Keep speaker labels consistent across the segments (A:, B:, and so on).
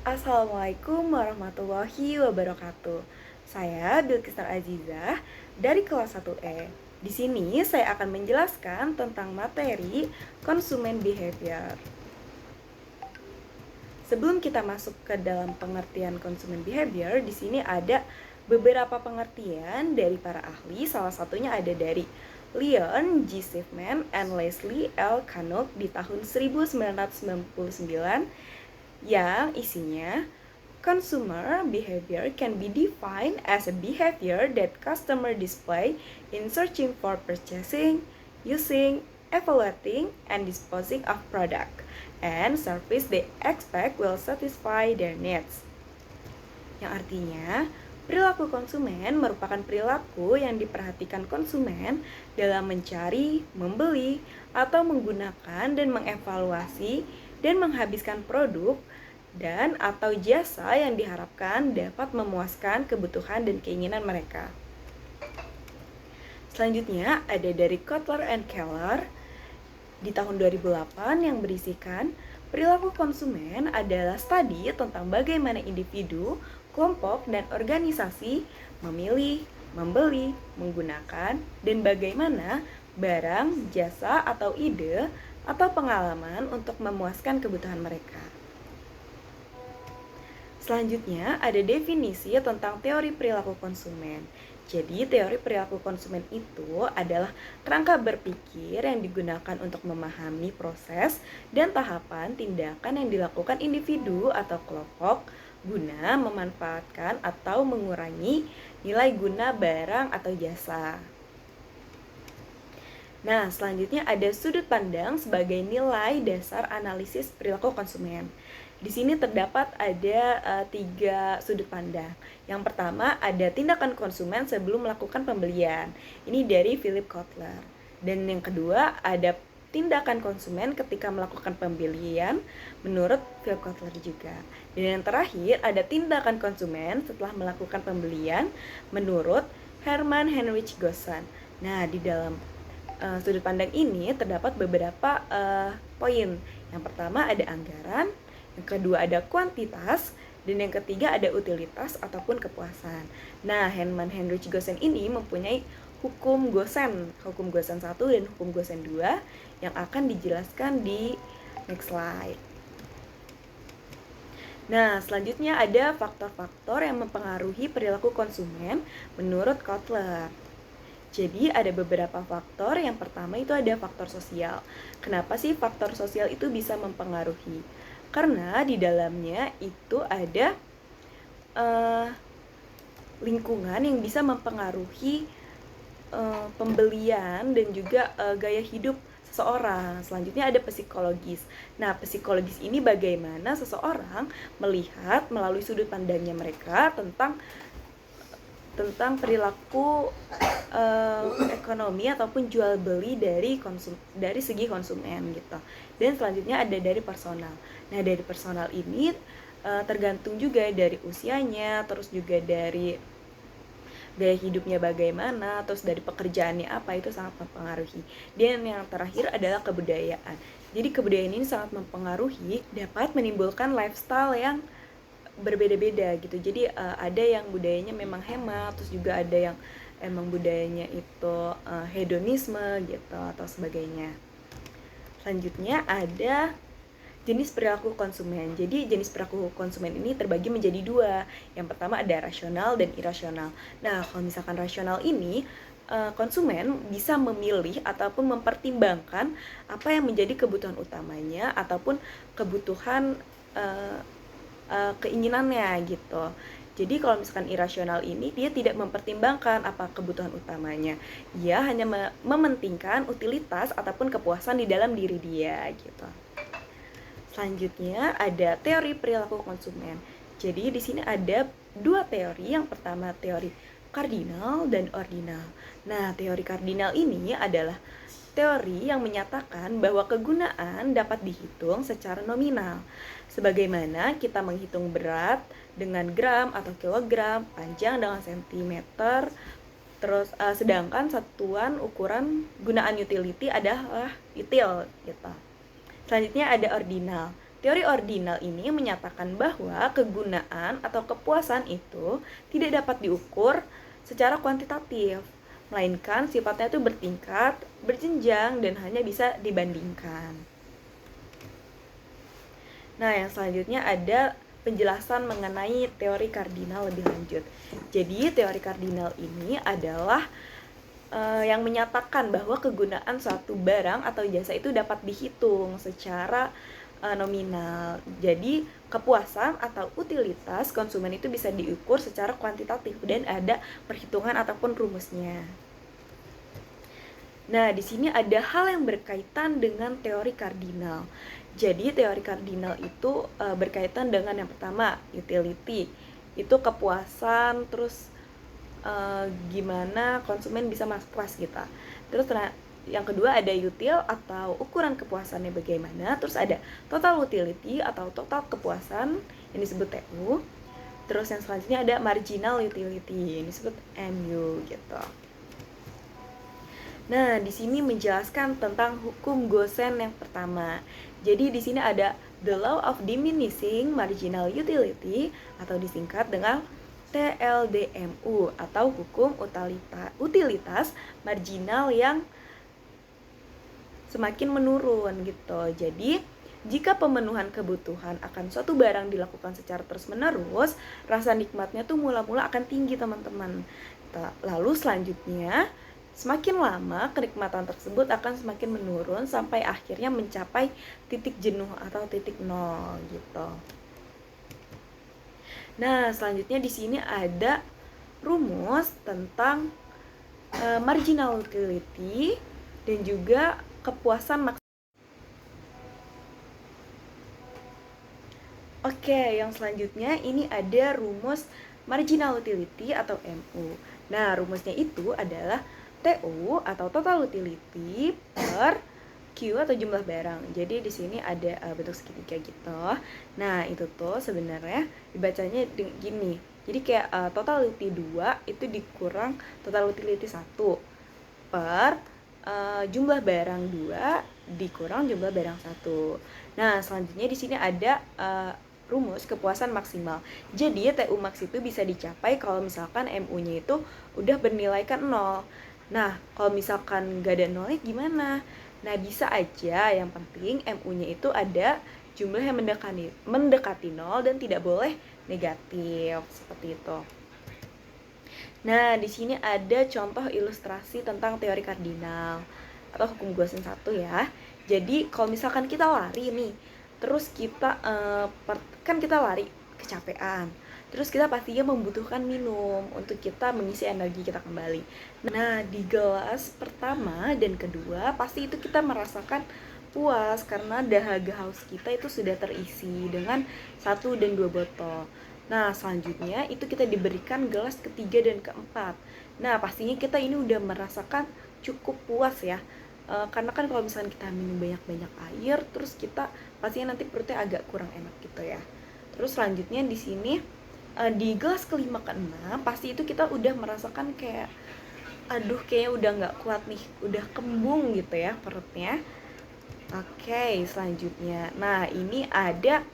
A: Assalamualaikum warahmatullahi wabarakatuh. Saya Bilkisar Azizah dari kelas 1E. Di sini saya akan menjelaskan tentang materi consumer behavior. Sebelum kita masuk ke dalam pengertian consumer behavior, di sini ada beberapa pengertian dari para ahli. Salah satunya ada dari Leon G. Schiffman and Leslie L. Canuck di tahun 1999 yang isinya consumer behavior can be defined as a behavior that customer display in searching for purchasing, using, evaluating, and disposing of product and service they expect will satisfy their needs. Yang artinya, perilaku konsumen merupakan perilaku yang diperhatikan konsumen dalam mencari, membeli, atau menggunakan dan mengevaluasi dan menghabiskan produk dan atau jasa yang diharapkan dapat memuaskan kebutuhan dan keinginan mereka. Selanjutnya ada dari Kotler and Keller di tahun 2008 yang berisikan perilaku konsumen adalah studi tentang bagaimana individu, kelompok, dan organisasi memilih, membeli, menggunakan, dan bagaimana barang, jasa, atau ide atau pengalaman untuk memuaskan kebutuhan mereka. Selanjutnya ada definisi tentang teori perilaku konsumen. Jadi teori perilaku konsumen itu adalah kerangka berpikir yang digunakan untuk memahami proses dan tahapan tindakan yang dilakukan individu atau kelompok guna memanfaatkan atau mengurangi nilai guna barang atau jasa. Nah, selanjutnya ada sudut pandang sebagai nilai dasar analisis perilaku konsumen. Di sini terdapat ada 3 sudut pandang. Yang pertama ada tindakan konsumen sebelum melakukan pembelian. Ini dari Philip Kotler. Dan yang kedua ada tindakan konsumen ketika melakukan pembelian menurut Philip Kotler juga. Dan yang terakhir ada tindakan konsumen setelah melakukan pembelian menurut Hermann Heinrich Gossen. Nah, di dalam sudut pandang ini terdapat beberapa poin. Yang pertama ada anggaran, yang kedua ada kuantitas, dan yang ketiga ada utilitas ataupun kepuasan. Nah, Hermann Heinrich Gossen ini mempunyai hukum Gossen 1 dan hukum Gossen 2 yang akan dijelaskan di next slide. Nah, selanjutnya ada faktor-faktor yang mempengaruhi perilaku konsumen menurut Kotler. Jadi ada beberapa faktor. Yang pertama itu ada faktor sosial. Kenapa sih faktor sosial itu bisa mempengaruhi? Karena di dalamnya itu ada lingkungan yang bisa mempengaruhi pembelian dan juga gaya hidup seseorang. Selanjutnya ada psikologis. Nah, psikologis ini bagaimana seseorang melihat melalui sudut pandangnya mereka tentang perilaku ekonomi ataupun jual beli dari segi konsumen gitu. Dan selanjutnya ada dari personal. Nah, dari personal ini tergantung juga dari usianya, terus juga dari gaya hidupnya bagaimana, terus dari pekerjaannya apa, itu sangat mempengaruhi. Dan yang terakhir adalah kebudayaan. Jadi kebudayaan ini sangat mempengaruhi, dapat menimbulkan lifestyle yang berbeda-beda gitu. Jadi ada yang budayanya memang hemat, terus juga ada yang emang budayanya itu hedonisme gitu atau sebagainya. Selanjutnya ada jenis perilaku konsumen. Jadi jenis perilaku konsumen ini terbagi menjadi 2. Yang pertama ada rasional dan irasional. Nah, kalau misalkan rasional ini konsumen bisa memilih ataupun mempertimbangkan apa yang menjadi kebutuhan utamanya ataupun kebutuhan keinginannya gitu. Jadi kalau misalkan irasional ini dia tidak mempertimbangkan apa kebutuhan utamanya. Dia hanya mementingkan utilitas ataupun kepuasan di dalam diri dia gitu. Selanjutnya ada teori perilaku konsumen. Jadi di sini ada 2 teori. Yang pertama teori kardinal dan ordinal. Nah, teori kardinal ini adalah teori yang menyatakan bahwa kegunaan dapat dihitung secara nominal. Sebagaimana kita menghitung berat dengan gram atau kilogram, panjang dengan sentimeter, terus sedangkan satuan ukuran gunaan utility adalah util gitu. Selanjutnya ada ordinal. Teori ordinal ini menyatakan bahwa kegunaan atau kepuasan itu tidak dapat diukur secara kuantitatif, melainkan sifatnya itu bertingkat, berjenjang, dan hanya bisa dibandingkan. Nah, yang selanjutnya ada penjelasan mengenai teori kardinal lebih lanjut. Jadi, teori kardinal ini adalah yang menyatakan bahwa kegunaan suatu barang atau jasa itu dapat dihitung secara nominal. Jadi, kepuasan atau utilitas konsumen itu bisa diukur secara kuantitatif dan ada perhitungan ataupun rumusnya. Nah, di sini ada hal yang berkaitan dengan teori kardinal. Jadi, teori kardinal itu berkaitan dengan yang pertama, utility. Itu kepuasan, terus gimana konsumen bisa puas gitu. Terus yang kedua ada util atau ukuran kepuasannya bagaimana. Terus ada total utility atau total kepuasan yang disebut TU. Terus yang selanjutnya ada marginal utility yang disebut MU gitu. Nah, di sini menjelaskan tentang hukum Gosen yang pertama. Jadi di sini ada the law of diminishing marginal utility atau disingkat dengan TLDMU atau hukum utilitas marginal yang semakin menurun gitu. Jadi, jika pemenuhan kebutuhan akan suatu barang dilakukan secara terus-menerus, rasa nikmatnya tuh mula-mula akan tinggi, teman-teman. Lalu selanjutnya, semakin lama kenikmatan tersebut akan semakin menurun sampai akhirnya mencapai titik jenuh atau titik nol gitu. Nah, selanjutnya di sini ada rumus tentang marginal utility dan juga kepuasan maksimal. Oke, yang selanjutnya ini ada rumus marginal utility atau MU. Nah, rumusnya itu adalah TU atau total utility per Q atau jumlah barang. Jadi di sini ada bentuk segitiga gitu. Nah, itu tuh sebenarnya dibacanya gini. Jadi kayak total utility 2 itu dikurang total utility 1 per jumlah barang 2 dikurang jumlah barang 1. Nah, selanjutnya di sini ada rumus kepuasan maksimal. Jadi TU max itu bisa dicapai kalau misalkan MU-nya itu udah bernilaikan 0. Nah, kalau misalkan gak ada nolnya gimana? Nah, bisa aja, yang penting MU-nya itu ada jumlah yang mendekati 0 dan tidak boleh negatif, seperti itu. Nah, di sini ada contoh ilustrasi tentang teori kardinal atau hukum Gosen 1 ya. Jadi, kalau misalkan kita lari nih, terus kita kan kita lari kecapean. Terus kita pastinya membutuhkan minum untuk kita mengisi energi kita kembali. Nah, di gelas pertama dan kedua pasti itu kita merasakan puas karena dahaga haus kita itu sudah terisi dengan 1 dan 2 botol. Nah, selanjutnya itu kita diberikan gelas ketiga dan keempat. Nah, pastinya kita ini udah merasakan cukup puas ya. Karena kan kalau misalnya kita minum banyak-banyak air, terus kita pastinya nanti perutnya agak kurang enak gitu ya. Terus selanjutnya di sini di gelas kelima keenam pasti itu kita udah merasakan kayak aduh kayaknya udah nggak kuat nih, udah kembung gitu ya perutnya. Oke, selanjutnya nah ini ada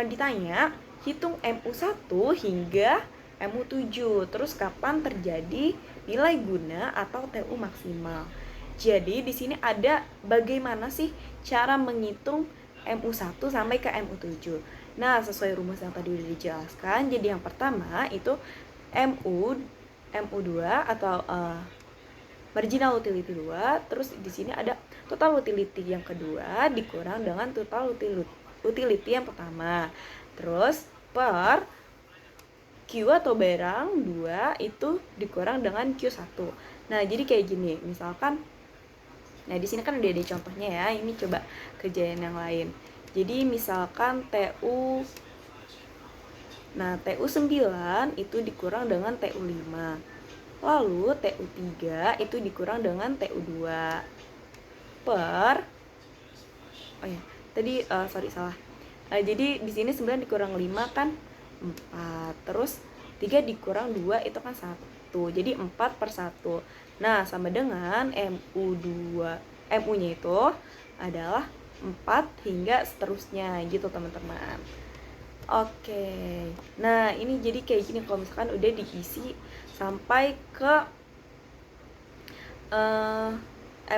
A: ditanya hitung MU1 hingga MU7 terus kapan terjadi nilai guna atau TU maksimal. Jadi di sini ada bagaimana sih cara menghitung MU1 sampai ke MU7. Nah, sesuai rumus yang tadi udah dijelaskan, jadi yang pertama itu MU2 atau marginal utility 2, terus di sini ada total utility yang kedua dikurang dengan total utility yang pertama. Terus per Q atau barang 2 itu dikurang dengan Q1. Nah, jadi kayak gini, misalkan nah di sini kan udah ada contohnya ya, ini coba kerjain yang lain. Jadi misalkan TU 9 itu dikurang dengan TU 5. Lalu TU 3 itu dikurang dengan TU 2 per salah. Jadi di sini 9 dikurang 5 kan 4. Terus 3 dikurang 2 itu kan 1. Jadi 4 per 1. Nah, sama dengan MU2. MU-nya itu adalah 4 hingga seterusnya gitu teman-teman. Oke, nah ini jadi kayak gini kalau misalkan udah diisi sampai ke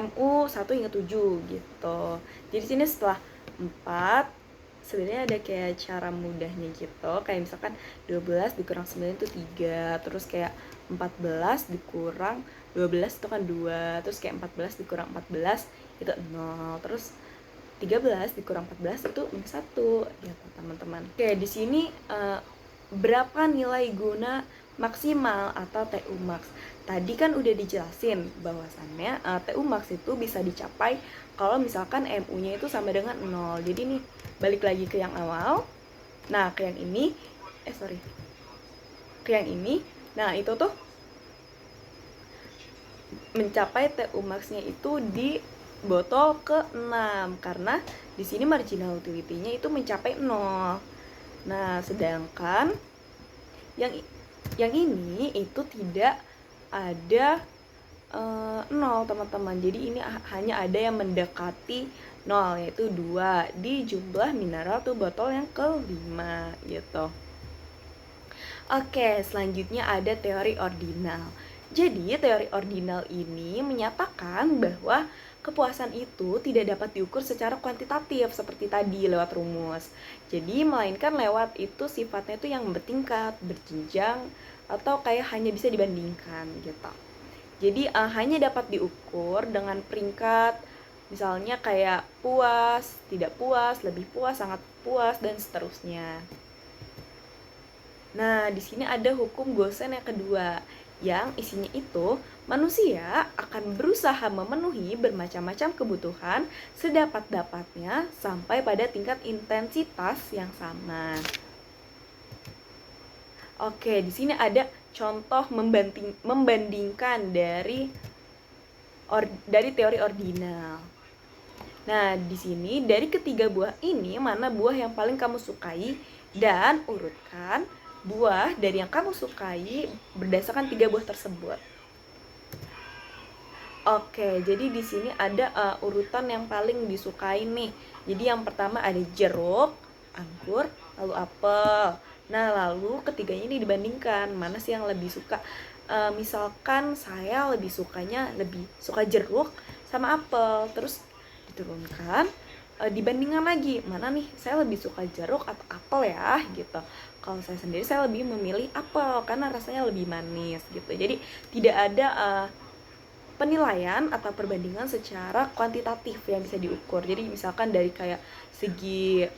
A: MU 1 hingga 7 gitu. Jadi sini setelah 4 sebenarnya ada kayak cara mudahnya gitu. Kayak misalkan 12 dikurang 9 itu 3, terus kayak 14 dikurang 12 itu kan 2, terus kayak 14 dikurang 14 itu 0, terus 13 dikurang 14 itu minus 1 gitu teman-teman. Oke, di sini berapa nilai guna maksimal atau TU max? Tadi kan udah dijelasin bahwasannya TU max itu bisa dicapai kalau misalkan MU-nya itu sama dengan 0. Jadi nih, balik lagi ke yang awal. Nah, ke yang ini, ke yang ini. Nah, itu tuh mencapai TU max-nya itu di botol ke-6 karena di sini marginal utility-nya itu mencapai 0. Nah, sedangkan yang ini itu tidak ada 0 teman-teman. Jadi ini hanya ada yang mendekati 0 yaitu 2 di jumlah mineral tuh botol yang ke-5 gitu. Oke, selanjutnya ada teori ordinal. Jadi teori ordinal ini menyatakan bahwa kepuasan itu tidak dapat diukur secara kuantitatif seperti tadi lewat rumus. Jadi melainkan lewat itu sifatnya itu yang bertingkat, berjenjang, atau kayak hanya bisa dibandingkan gitu. Jadi hanya dapat diukur dengan peringkat, misalnya kayak puas, tidak puas, lebih puas, sangat puas, dan seterusnya. Nah, di sini ada hukum Gosen yang kedua, yang isinya itu manusia akan berusaha memenuhi bermacam-macam kebutuhan sedapat-dapatnya sampai pada tingkat intensitas yang sama. Oke, di sini ada contoh membandingkan dari teori ordinal. Nah, di sini dari ketiga buah ini mana buah yang paling kamu sukai dan urutkan buah dari yang kamu sukai berdasarkan 3 buah tersebut. Oke, jadi di sini ada urutan yang paling disukai nih. Jadi yang pertama ada jeruk, anggur, lalu apel. Nah, lalu ketiganya ini dibandingkan mana sih yang lebih suka. Misalkan saya lebih suka jeruk sama apel, terus diturunkan, dibandingkan lagi mana nih saya lebih suka jeruk atau apel ya gitu. Kalau saya sendiri saya lebih memilih apel karena rasanya lebih manis gitu. Jadi tidak ada penilaian atau perbandingan secara kuantitatif yang bisa diukur. Jadi misalkan dari kayak segi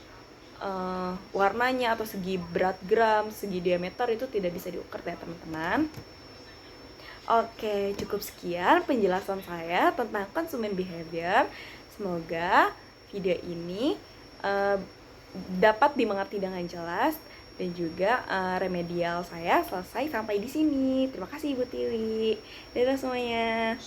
A: warnanya atau segi berat gram, segi diameter itu tidak bisa diukur ya teman-teman. Oke, cukup sekian penjelasan saya tentang consumer behavior. Semoga video ini dapat dimengerti dengan jelas dan juga remedial saya selesai sampai di sini. Terima kasih Ibu Tili. Dadah semuanya.